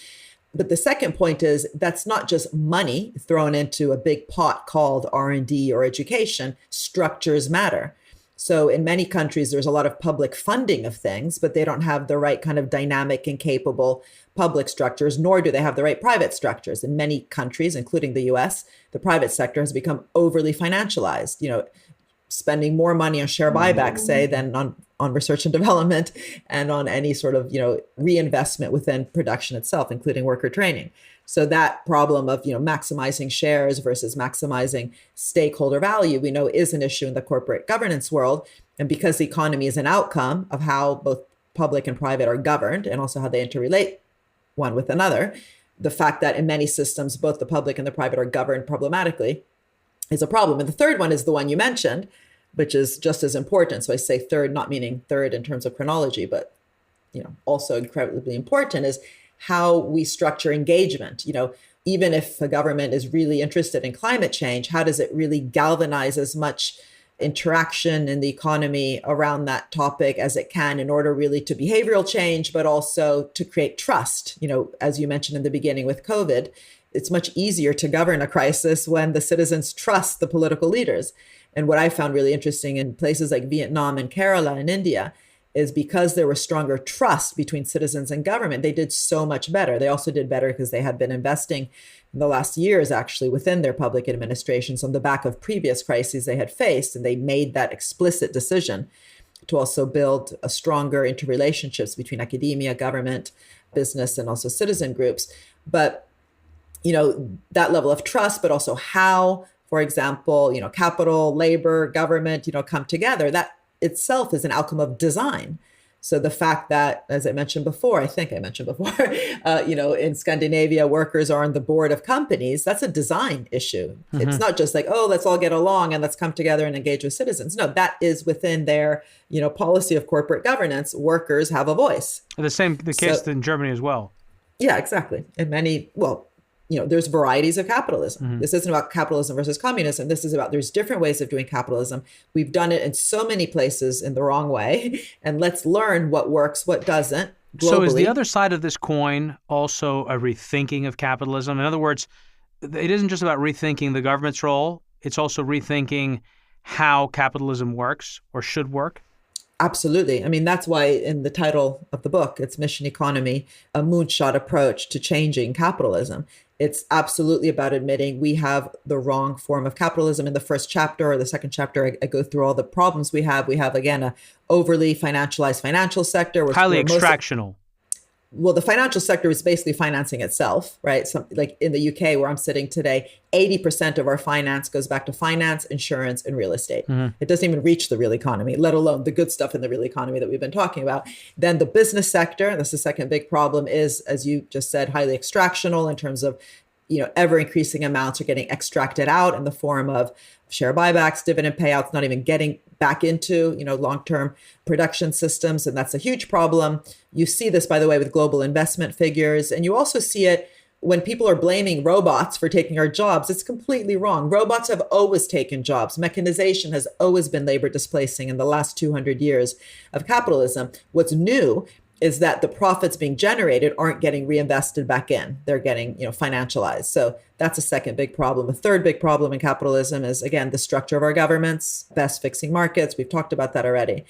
But the second point is that's not just money thrown into a big pot called R&D or education. Structures matter. So in many countries, there's a lot of public funding of things, but they don't have the right kind of dynamic and capable public structures, nor do they have the right private structures. In many countries, including the US, the private sector has become overly financialized, spending more money on share buybacks, say, than on research and development and on any sort of, reinvestment within production itself, including worker training. So that problem of, maximizing shares versus maximizing stakeholder value, we know is an issue in the corporate governance world. And because the economy is an outcome of how both public and private are governed and also how they interrelate one with another, the fact that in many systems, both the public and the private are governed problematically is a problem. And the third one is the one you mentioned, which is just as important. So I say third, not meaning third in terms of chronology, but also incredibly important, is how we structure engagement. Even if a government is really interested in climate change, how does it really galvanize as much interaction in the economy around that topic as it can in order really to behavioral change, but also to create trust? As you mentioned in the beginning with COVID, it's much easier to govern a crisis when the citizens trust the political leaders. And what I found really interesting in places like Vietnam and Kerala in India is because there was stronger trust between citizens and government, they did so much better. They also did better because they had been investing in the last years actually within their public administrations on the back of previous crises they had faced. And they made that explicit decision to also build a stronger interrelationships between academia, government, business, and also citizen groups. But, that level of trust, but also how, for example, capital, labor, government, come together, that itself is an outcome of design. So the fact that, as I mentioned before, in Scandinavia, workers are on the board of companies, that's a design issue. Mm-hmm. It's not just like, let's all get along and let's come together and engage with citizens. No, that is within their, policy of corporate governance. Workers have a voice. The case in Germany as well. Yeah, exactly. And there's varieties of capitalism. Mm-hmm. This isn't about capitalism versus communism. This is about, there's different ways of doing capitalism. We've done it in so many places in the wrong way. And let's learn what works, what doesn't globally. So is the other side of this coin also a rethinking of capitalism? In other words, it isn't just about rethinking the government's role. It's also rethinking how capitalism works or should work. Absolutely. I mean, that's why in the title of the book, it's Mission Economy, a moonshot approach to changing capitalism. It's absolutely about admitting we have the wrong form of capitalism. In the first chapter or the second chapter, I go through all the problems we have. We have, again, a overly financialized financial sector. Highly extractional. well, the financial sector is basically financing itself, right? So, like in the UK, where I'm sitting today, 80% of our finance goes back to finance, insurance, and real estate. It doesn't even reach the real economy, let alone the good stuff in the real economy that we've been talking about. Then the business sector, and that's the second big problem, is, as you just said, highly extractional in terms of, ever increasing amounts are getting extracted out in the form of share buybacks, dividend payouts, not even getting back into, long-term production systems. And that's a huge problem. You see this, by the way, with global investment figures. And you also see it when people are blaming robots for taking our jobs. It's completely wrong. Robots have always taken jobs. Mechanization has always been labor displacing in the last 200 years of capitalism. What's new is that the profits being generated aren't getting reinvested back in. They're getting, financialized. So that's a second big problem. A third big problem in capitalism is, again, the structure of our governments, best fixing markets. We've talked about that already.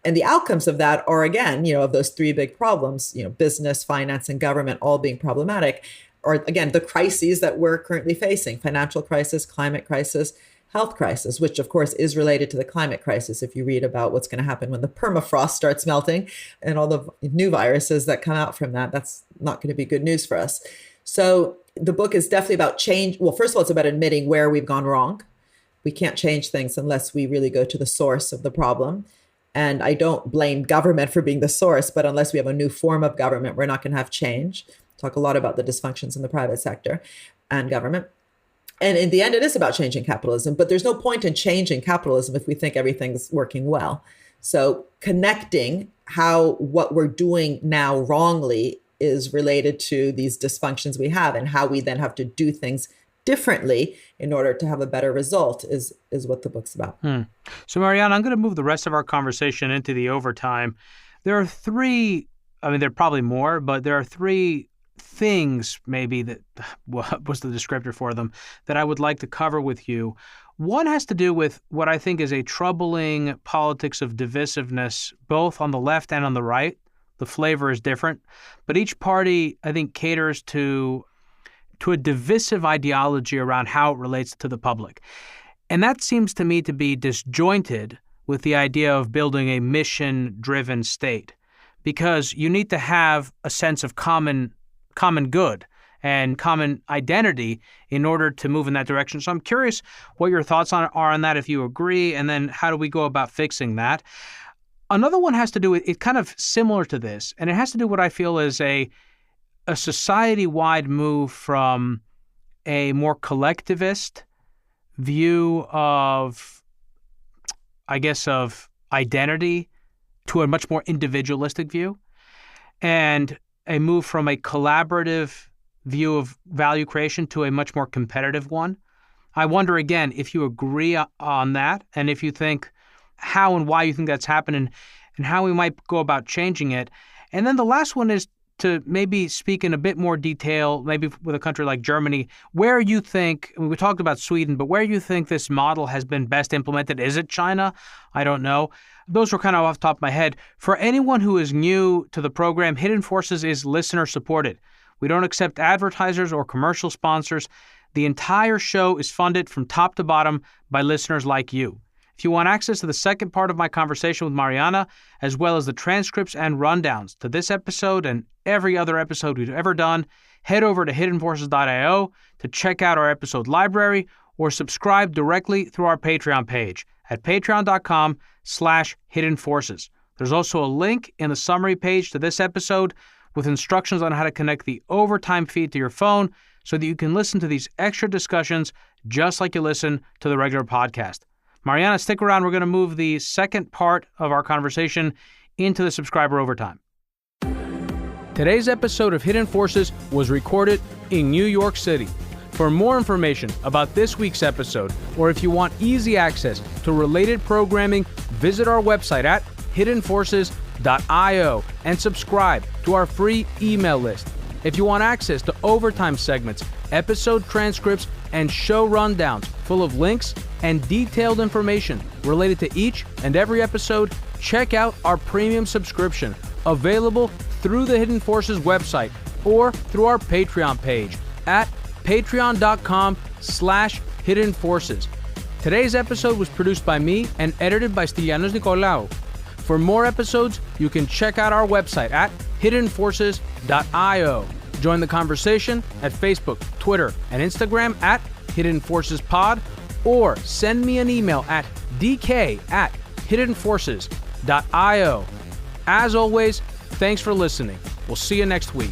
And the outcomes of that are, again, of those three big problems, business, finance, and government all being problematic, are, again, the crises that we're currently facing: financial crisis, climate crisis, health crisis, which of course is related to the climate crisis. If you read about what's going to happen when the permafrost starts melting and all the new viruses that come out from that, that's not going to be good news for us. So the book is definitely about change. Well, first of all, it's about admitting where we've gone wrong. We can't change things unless we really go to the source of the problem. And I don't blame government for being the source, but unless we have a new form of government, we're not going to have change. Talk a lot about the dysfunctions in the private sector and government. And in the end, it is about changing capitalism, but there's no point in changing capitalism if we think everything's working well. So connecting how what we're doing now wrongly is related to these dysfunctions we have, and how we then have to do things differently in order to have a better result is what the book's about. So Mariana, I'm going to move the rest of our conversation into the overtime. There are three, there are probably more, but there are three things maybe that was the descriptor for them that I would like to cover with you. One has to do with what I think is a troubling politics of divisiveness, both on the left and on the right. The flavor is different, but each party, I think, caters to a divisive ideology around how it relates to the public. And that seems to me to be disjointed with the idea of building a mission-driven state, because you need to have a sense of common good and common identity in order to move in that direction. So I'm curious what your thoughts are on that, if you agree, and then how do we go about fixing that? Another one has to do with, it's kind of similar to this, and it has to do with what I feel is a society-wide move from a more collectivist view of identity to a much more individualistic view, and a move from a collaborative view of value creation to a much more competitive one. I wonder, again, if you agree on that, and if you think how and why you think that's happening, and how we might go about changing it. And then the last one is to maybe speak in a bit more detail, maybe with a country like Germany, where you think, we talked about Sweden, but where you think this model has been best implemented. Is it China? I don't know. Those were kind of off the top of my head. For anyone who is new to the program, Hidden Forces is listener supported. We don't accept advertisers or commercial sponsors. The entire show is funded from top to bottom by listeners like you. If you want access to the second part of my conversation with Mariana, as well as the transcripts and rundowns to this episode and every other episode we've ever done, head over to hiddenforces.io to check out our episode library or subscribe directly through our Patreon page at patreon.com/hiddenforces. There's also a link in the summary page to this episode with instructions on how to connect the overtime feed to your phone so that you can listen to these extra discussions just like you listen to the regular podcast. Mariana, stick around. We're going to move the second part of our conversation into the subscriber overtime. Today's episode of Hidden Forces was recorded in New York City. For more information about this week's episode, or if you want easy access to related programming, visit our website at hiddenforces.io and subscribe to our free email list. If you want access to overtime segments, episode transcripts, and show rundowns full of links and detailed information related to each and every episode, check out our premium subscription, available through the Hidden Forces website or through our Patreon page at patreon.com/hiddenforces. Today's episode was produced by me and edited by Stylianos Nicolaou. For more episodes, you can check out our website at hiddenforces.io. Join the conversation at Facebook, Twitter, and Instagram at Hidden Forces Pod, or send me an email at dk@hiddenforces.io. As always, thanks for listening. We'll see you next week.